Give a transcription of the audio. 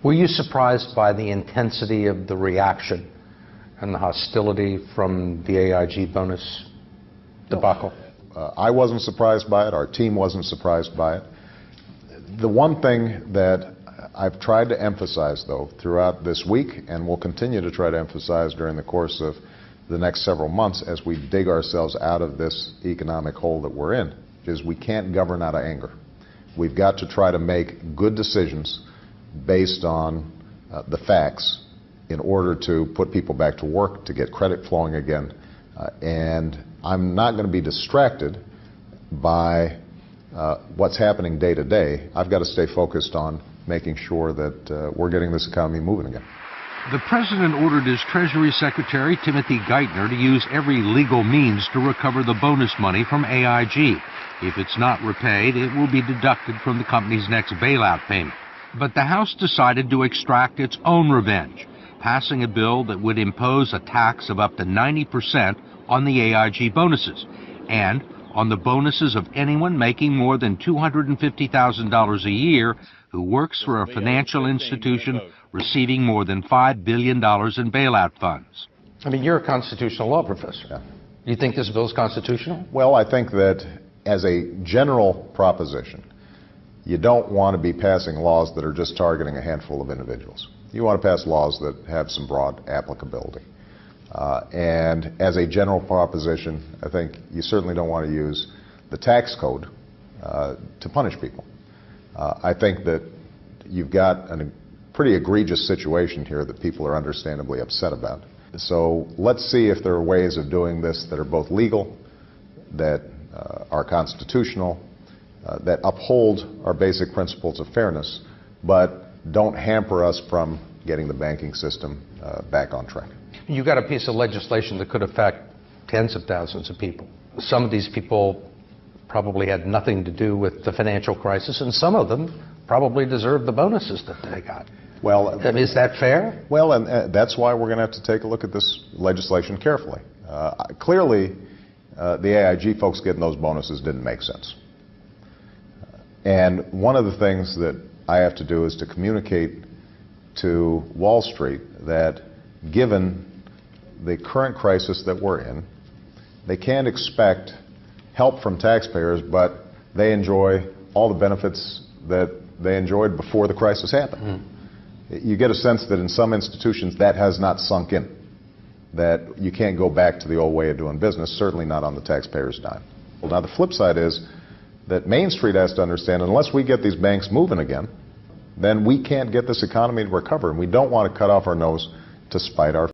Were you surprised by the intensity of the reaction and the hostility from the AIG bonus debacle? I wasn't surprised by it. Our team wasn't surprised by it. The one thing that I've tried to emphasize, though, throughout this week, and will continue to try to emphasize during the course of the next several months as we dig ourselves out of this economic hole that we're in, is we can't govern out of anger. We've got to try to make good decisions based on the facts in order to put people back to work, to get credit flowing again. And I'm not going to be distracted by what's happening day to day. I've got to stay focused on making sure that we're getting this economy moving again. The president ordered his Treasury Secretary, Timothy Geithner, to use every legal means to recover the bonus money from AIG. If it's not repaid, it will be deducted from the company's next bailout payment. But the House decided to extract its own revenge, passing a bill that would impose a tax of up to 90% on the AIG bonuses and on the bonuses of anyone making more than $250,000 a year who works for a financial institution receiving more than $5 billion in bailout funds. I mean, you're a constitutional law professor. Yeah. Do you think this bill is constitutional? Well, I think that as a general proposition, you don't want to be passing laws that are just targeting a handful of individuals. You want to pass laws that have some broad applicability. And as a general proposition, I think you certainly don't want to use the tax code to punish people. I think that you've got a pretty egregious situation here that people are understandably upset about. So let's see if there are ways of doing this that are both legal, that are constitutional, that uphold our basic principles of fairness, but don't hamper us from getting the banking system back on track. You got a piece of legislation that could affect tens of thousands of people. Some of these people probably had nothing to do with the financial crisis, and some of them probably deserve the bonuses that they got. Well, is that fair? Well, and that's why we're going to have to take a look at this legislation carefully. Clearly, the AIG folks getting those bonuses didn't make sense. And one of the things that I have to do is to communicate to Wall Street that given the current crisis that we're in, they can't expect help from taxpayers, but they enjoy all the benefits that they enjoyed before the crisis happened. Mm-hmm. You get a sense that in some institutions that has not sunk in, that you can't go back to the old way of doing business, certainly not on the taxpayer's dime. Well, now the flip side is that Main Street has to understand unless we get these banks moving again, then we can't get this economy to recover, and we don't want to cut off our nose to spite our